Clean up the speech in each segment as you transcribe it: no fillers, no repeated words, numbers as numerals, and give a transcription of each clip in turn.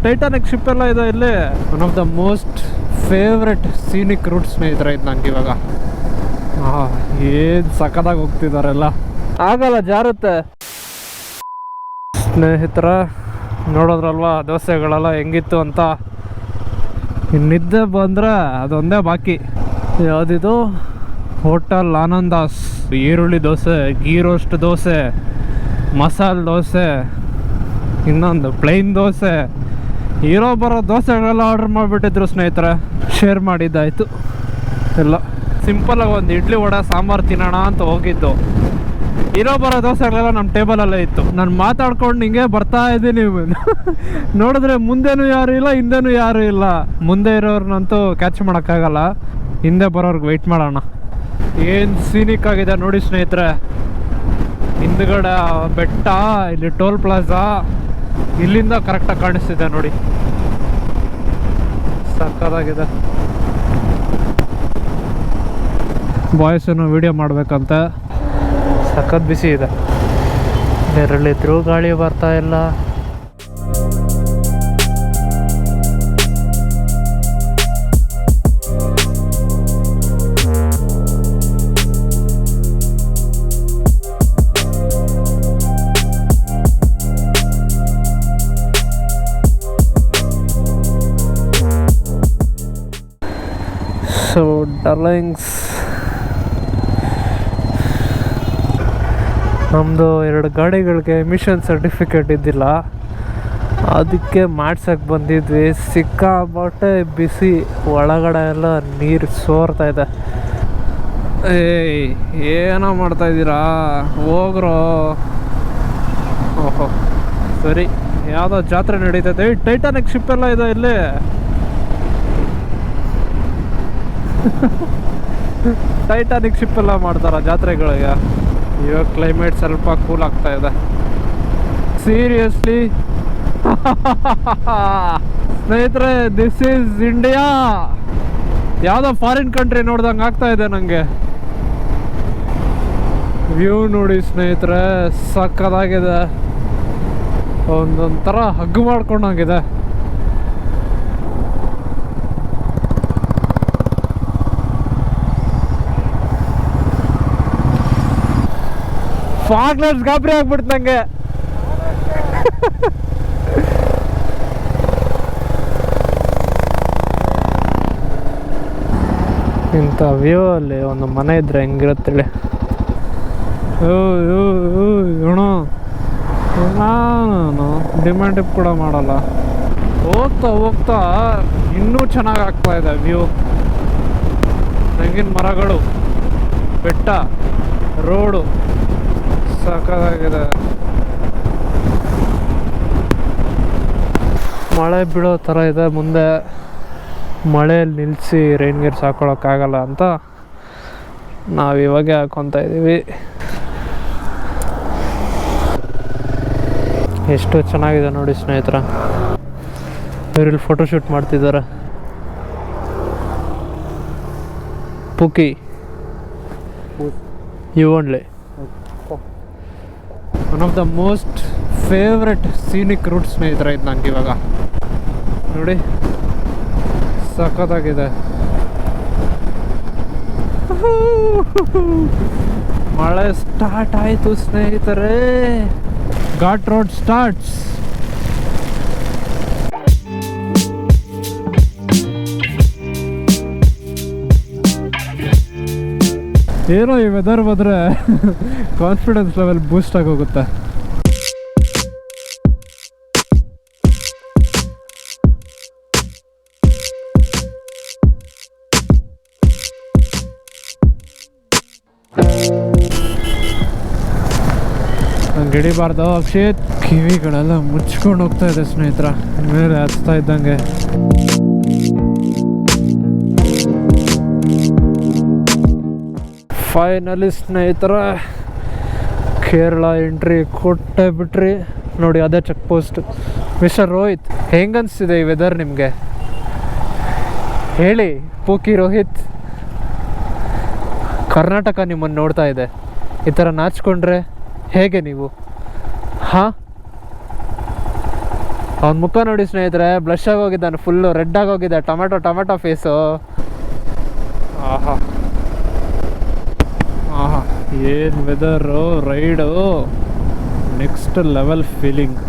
Titanic ship ಎಲ್ಲ ಇದೆ ಇಲ್ಲಿ. One of the most favourite scenic route ಸ್ನೇಹಿತರೆ ಇದು ನಂಗೆ ಇವಾಗ. ಏನು ಸಖತ್ತಾಗಿ ಹೋಗ್ತಿದಾರೆಲ್ಲ, ಆಗಲ್ಲ ಜಾರುತ್ತೆ. ಸ್ನೇಹಿತರ ನೋಡೋದ್ರಲ್ವಾ ದೋಸೆಗಳೆಲ್ಲ ಹೆಂಗಿತ್ತು ಅಂತ. ಇನ್ನಿದ್ದೆ ಬಂದರೆ ಅದೊಂದೇ ಬಾಕಿ. ಯಾವುದಿದು ಹೋಟೆಲ್ ಆನಂದಾಸ್. ಈರುಳ್ಳಿ ದೋಸೆ, ಗೀ ರೋಸ್ಟ್ ದೋಸೆ, ಮಸಾಲೆ ದೋಸೆ, ಇನ್ನೊಂದು ಪ್ಲೈನ್ ದೋಸೆ, ಇರೋ ಬರೋ ದೋಸೆಗಳೆಲ್ಲ ಆರ್ಡ್ರ್ ಮಾಡಿಬಿಟ್ಟಿದ್ರು ಸ್ನೇಹಿತರೆ. ಶೇರ್ ಮಾಡಿದ್ದಾಯಿತು ಎಲ್ಲ. ಸಿಂಪಲಾಗಿ ಒಂದು ಇಡ್ಲಿ ವಡೆ ಸಾಂಬಾರು ತಿನ್ನೋಣ ಅಂತ ಹೋಗಿದ್ದು. ಇರೋ ಬರೋ ದೋಸೆಗಳೆಲ್ಲ ನಮ್ಮ ಟೇಬಲಲ್ಲೇ ಇತ್ತು. ನಾನು ಮಾತಾಡ್ಕೊಂಡು ಹಿಂಗೆ ಬರ್ತಾ ಇದ್ದೀನಿ. ನೋಡಿದ್ರೆ ಮುಂದೆನೂ ಯಾರು ಇಲ್ಲ, ಹಿಂದೆನೂ ಯಾರು ಇಲ್ಲ. ಮುಂದೆ ಇರೋರ್ನಂತೂ ಕ್ಯಾಚ್ ಮಾಡೋಕ್ಕಾಗಲ್ಲ, ಹಿಂದೆ ಬರೋರ್ಗೆ ವೆಯ್ಟ್ ಮಾಡೋಣ. ಏನು ಸೀನಿಕ್ ಆಗಿದೆ ನೋಡಿ ಸ್ನೇಹಿತರೆ. ಹಿಂದ್ಗಡೆ ಬೆಟ್ಟ, ಇಲ್ಲಿ ಟೋಲ್ ಪ್ಲಾಜಾ, ಇಲ್ಲಿಂದ ಕರೆಕ್ಟಾಗಿ ಕಾಣಿಸ್ತಿದೆ ನೋಡಿ. ಸಕ್ಕತ್ತಾಗಿದೆ. ಬಾಯ್ಸನ್ನು ವಿಡಿಯೋ ಮಾಡಬೇಕಂತೆ. ಸಖತ್ ಬಿಸಿ ಇದೆ, ನೆರಳಿದ್ರೂ ಗಾಳಿ ಬರ್ತಾ ಇಲ್ಲ. ಸೊ ಡಾರ್ಲಿಂಗ್ಸ್, ನಮ್ಮದು 2 ಗಾಡಿಗಳಿಗೆ ಎಮಿಷನ್ ಸರ್ಟಿಫಿಕೇಟ್ ಇದ್ದಿಲ್ಲ, ಅದಕ್ಕೆ ಮಾಡ್ಸಕ್ಕೆ ಬಂದಿದ್ವಿ. ಸಿಕ್ಕಾಬಟ್ಟೆ ಬಿಸಿ, ಒಳಗಡೆ ಎಲ್ಲ ನೀರು ಸೋರ್ತಾ ಇದೆ. ಏನೋ ಮಾಡ್ತಾಯಿದ್ದೀರಾ, ಹೋಗ್ರೋ. ಓಹೋ ಸರಿ, ಯಾವುದೋ ಜಾತ್ರೆ ನಡೀತೈತೆ. ಟೈಟಾನಿಕ್ ಶಿಪ್ ಎಲ್ಲ ಇದೆ ಇಲ್ಲಿ. ಟೈಟಾನಿಕ್ ಶಿಪ್ ಎಲ್ಲ ಮಾಡ್ತಾರ ಜಾತ್ರೆಗಳಿಗೆ. ಇವಾಗ ಕ್ಲೈಮೇಟ್ ಸ್ವಲ್ಪ ಕೂಲ್ ಆಗ್ತಾ ಇದೆ. ಸೀರಿಯಸ್ಲಿ ಸ್ನೇಹಿತರೆ, ದಿಸ್ ಈಸ್ ಇಂಡಿಯಾ. ಯಾವುದೋ ಫಾರಿನ್ ಕಂಟ್ರಿ ನೋಡ್ದಂಗೆ ಆಗ್ತಾ ಇದೆ ನನಗೆ. ವ್ಯೂ ನೋಡಿ ಸ್ನೇಹಿತರೆ, ಸಕ್ಕತ್ತಾಗಿದೆ. ಒಂದೊಂಥರ ಹಗ್ಗು ಮಾಡ್ಕೊಂಡಂಗಿದೆ. ಫಾಗ್ಲೆಟ್ಸ್ ಗಾಬರಿ ಆಗ್ಬಿಡ್ತು ನಂಗೆ. ಇಂಥ ವ್ಯೂ ಅಲ್ಲಿ ಒಂದು ಮನೆ ಇದ್ರೆ ಹೆಂಗಿರುತ್ತೇಳಿ. ನಾನು ಡಿಮ್ಯಾಂಡ್ ಕೂಡ ಮಾಡಲ್ಲ. ಹೋಗ್ತಾ ಹೋಗ್ತಾ ಇನ್ನೂ ಚೆನ್ನಾಗಿ ಆಗ್ತಾ ಇದೆ ವ್ಯೂ. ತೆಂಗಿನ ಮರಗಳು, ಬೆಟ್ಟ, ರೋಡು, ಸಕ್ಕತ್ತಾಗಿದೆ. ಮಳೆ ಬೀಳೋ ಥರ ಇದೆ ಮುಂದೆ. ಮಳೆಯಲ್ಲಿ ನಿಲ್ಲಿಸಿ ರೈನ್ ಗೇರ್ಸ್ ಹಾಕೊಳ್ಳೋಕ್ಕಾಗಲ್ಲ ಅಂತ ನಾವು ಇವಾಗೆ ಹಾಕ್ಕೊತಾ ಇದ್ದೀವಿ. ಎಷ್ಟು ಚೆನ್ನಾಗಿದೆ ನೋಡಿ ಸ್ನೇಹಿತರ. ಇವರಲ್ಲಿ ಫೋಟೋಶೂಟ್ ಮಾಡ್ತಿದ್ದಾರೆ. ಪುಕಿ you only. One of the most favourite scenic route ಸ್ನೇಹಿತರೆ ಇದು ನಂಗೆ ಇವಾಗ. ನೋಡಿ ಸಖತ್ತಾಗಿದೆ. ಮಳೆ ಸ್ಟಾರ್ಟ್ ಆಯಿತು ಸ್ನೇಹಿತರೆ. Ghat road starts. ಏನೋ ಈ ವೆದರ್ ಬಂದರೆ ಕಾನ್ಫಿಡೆನ್ಸ್ ಲೆವೆಲ್ ಬೂಸ್ಟ್ ಆಗಿ ಹೋಗುತ್ತೆ. ಹಂಗೆ ಹಿಡಿಬಾರ್ದು ಅಕ್ಷಿತ್. ಕಿವಿಗಳೆಲ್ಲ ಮುಚ್ಕೊಂಡು ಹೋಗ್ತಾ ಇದೆ ಸ್ನೇಹಿತರ, ಮೇಲೆ ಹಚ್ತಾ ಇದ್ದಂಗೆ. ಫೈನಲಿ ಸ್ನೇಹಿತರ ಕೇರಳ ಎಂಟ್ರಿ ಕೊಟ್ಟೆ ಬಿಟ್ರಿ ನೋಡಿ. ಅದೇ ಚೆಕ್ ಪೋಸ್ಟ್. ಮಿಸ್ಟರ್ ರೋಹಿತ್, ಹೆಂಗನ್ಸ್ತಿದೆ ಈ ವೆದರ್ ನಿಮಗೆ ಹೇಳಿ? ಪೂಕಿ ರೋಹಿತ್, ಕರ್ನಾಟಕ ನಿಮ್ಮನ್ನು ನೋಡ್ತಾ ಇದೆ. ಈ ಥರ ನಾಚ್ಕೊಂಡ್ರೆ ಹೇಗೆ ನೀವು? ಹಾಂ, ಅವನ ಮುಖ ನೋಡಿ ಸ್ನೇಹಿತರೆ, ಬ್ಲಶ್ ಆಗಿ ಹೋಗಿದ್ದಾನೆ, ಫುಲ್ಲು ರೆಡ್ ಆಗಿ ಹೋಗಿದೆ, ಟೊಮೆಟೊ ಫೇಸು. ಆಹಾ ಆಹಾ, ಏನು weather, raid next level feeling.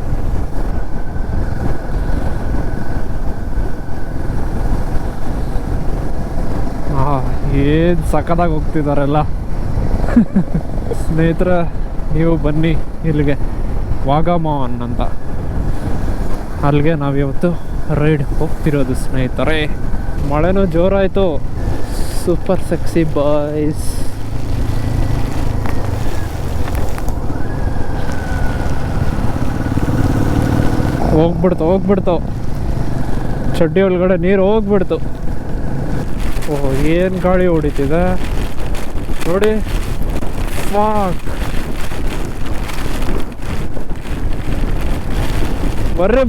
ಏನು ಸಖತ್ತಾಗಿ ಹೋಗ್ತಿದ್ದಾರೆಲ್ಲ. ಸ್ನೇಹಿತರೆ, ನೀವು ಬನ್ನಿ ಇಲ್ಲಿಗೆ, ವಾಗಮಾನ್ ಅಂತ, ಅಲ್ಲಿಗೆ ನಾವಿವತ್ತು ರೈಡ್ ಹೋಗ್ತಿರೋದು ಸ್ನೇಹಿತರೆ. ಮಳೆನೂ ಜೋರಾಯಿತು. Super sexy boys. ಹೋಗ್ಬಿಡ್ತು ಚಡ್ಡಿ ಒಳಗಡೆ ನೀರು ಹೋಗ್ಬಿಡ್ತು. ಓಹ್, ಏನು ಗಾಳಿ ಹೊಡಿತಿದೆ ನೋಡಿ.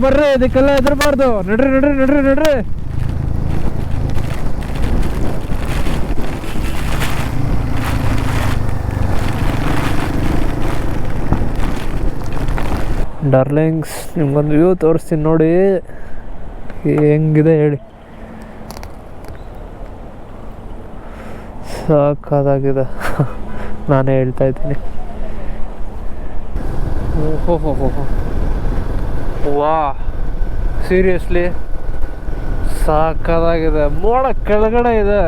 ಬರ್ರಿ ಇದಕ್ಕೆಲ್ಲ ಹೆದರ್ಬಾರ್ದು. ನಡ್ರಿ. ಡಾರ್ಲಿಂಗ್ಸ್, ನಿಮ್ಗೊಂದು ವ್ಯೂ ತೋರಿಸ್ತೀನಿ ನೋಡಿ, ಹೆಂಗಿದೆ ಹೇಳಿ. ಸಾಕಾಗಿದೆ, ನಾನೇ ಹೇಳ್ತಾ ಇದ್ದೀನಿ. ಓಹೋ, ವಾ, ಸೀರಿಯಸ್ಲಿ ಸಾಕಾಗಿದೆ. ಮೋಡ ಕೆಳಗಡೆ ಇದೆ,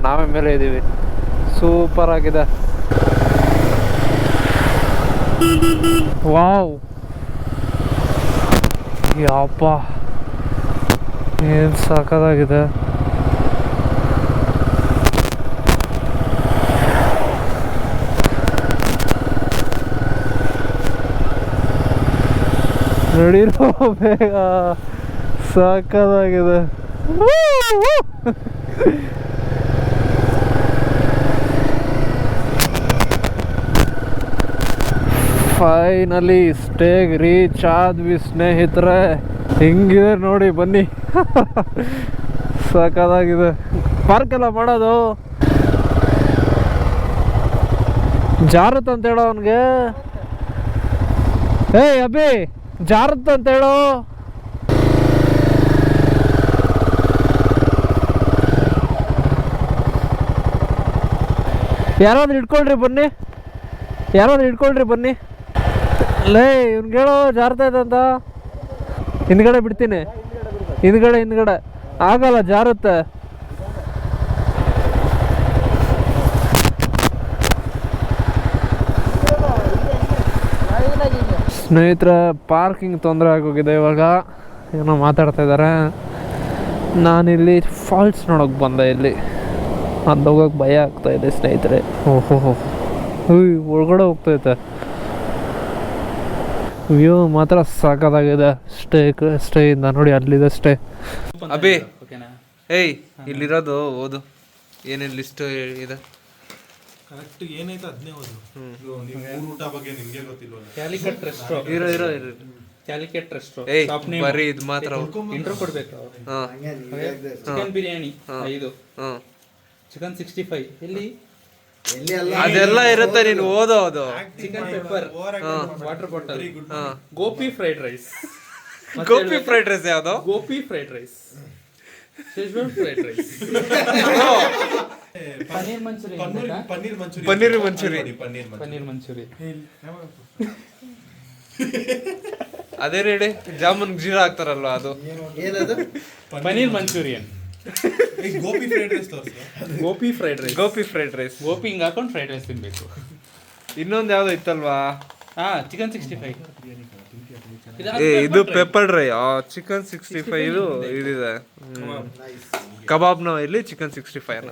ನಾವೇ ಮೇಲೆ ಇದ್ದೀವಿ. ಸೂಪರ್ ಆಗಿದೆ. ವಾವ್, ಯಪ್ಪ, ಏನು ಸಾಕಾಗಿದೆ. ನಡೀರೋ ಬೇಗ, ಸಾಕಾಗಿದೆ. ಫೈನಲಿ ಸ್ಟೇಗ್ ರೀಚ್ ಆದ್ವಿ ಸ್ನೇಹಿತರೆ. ಹೆಂಗಿದೆ ನೋಡಿ, ಬನ್ನಿ. ಸಾಕಾಗಿದೆ. ಪಾರ್ಕ್ ಎಲ್ಲ ಮಾಡೋದು ಜಾರತ್ ಅಂತ ಹೇಳೋ ಅವನಿಗೆ. ಏಯ್ ಅಭಿ, ಜಾರತ್ ಅಂತ ಹೇಳೋ. ಯಾರಾದ್ರೂ ಇಟ್ಕೊಳ್ರಿ ಬನ್ನಿ. ಲೇ, ಇವ್ನಿಗೆ ಹೇಳೋ ಜಾರ್ತಾ ಇದೆ ಅಂತ. ಹಿಂದ್ಗಡೆ ಬಿಡ್ತೀನಿ, ಹಿಂದ್ಗಡೆ ಆಗಲ್ಲ, ಜಾರುತ್ತೆ. ಸ್ನೇಹಿತರ, ಪಾರ್ಕಿಂಗ್ ತೊಂದರೆ ಆಗೋಗಿದೆ. ಇವಾಗ ಏನೋ ಮಾತಾಡ್ತಾ ಇದ್ದಾರೆ. ನಾನಿಲ್ಲಿ ಫಾಲ್ಸ್ ನೋಡೋಕೆ ಬಂದೆ. ಇಲ್ಲಿ ಅದು ಹೋಗೋಕೆ ಭಯ ಆಗ್ತಾಯಿದೆ ಸ್ನೇಹಿತರೆ. ಓಹೋ, ಒಳಗಡೆ ಹೋಗ್ತೈತೆ. ವ್ಯೂ ಮಾತ್ರ ಸಾಕಾಗಿದೆ. ಸ್ಟೇ ಇಂದ ನೋಡಿ, ಅಲ್ಲಿದೆ ಸ್ಟೇ. ಅಭಿ, ಏಯ್, ಇಲ್ಲಿರೋದು ಓದು, ಏನೇನು ಲಿಸ್ಟ್ ಇದೆ. ಕರೆಕ್ಟ್ ಏನೈತೆ ಅದನ್ನೇ ಓದು. ಮೂರು ಊಟ ಬಗ್ಗೆ ನಿಮಗೆ ಗೊತ್ತಿಲ್ವಲ್ಲ. Calicut resto Calicut resto. ಏಯ್, ಬರೀ ಇದು ಮಾತ್ರ ಇಂಟ್ರೋ ಕೊಡ್ಬೇಕು. ಚಿಕನ್ ಬಿರಿಯಾನಿ 5, ಚಿಕನ್ 65 ಎಲ್ಲಿ ಅದೆಲ್ಲ ಇರುತ್ತೆ, ನೀನು ಓದೋದು. Chicken pepper, water bottle, gobi fried rice ಯಾವುದು? Gobi fried rice, Schezwan fried rice, paneer manchuri. ಅದೇ ರೇಡಿ ಜಾಮೂನ್ ಜೀರಾ ಹಾಕ್ತಾರಲ್ವಾ, ಅದು paneer manchurian. Gobi fried rice ಹಿಂಗ್ ಹಾಕೊಂಡು ಫ್ರೈಡ್ ರೈಸ್ ತಿನ್ಬೇಕು. ಇನ್ನೊಂದು ಯಾವ್ದು ಇತ್ತಲ್ವಾ? ಚಿಕನ್ 65. ಇದು ಪೆಪ್ಪರ್ ಡ್ರೈ. ಚಿಕನ್ 65 ಇದು ಇದಿದೆ. ಕಬಾಬ್ನ ಇಲ್ಲಿ ಚಿಕನ್ 65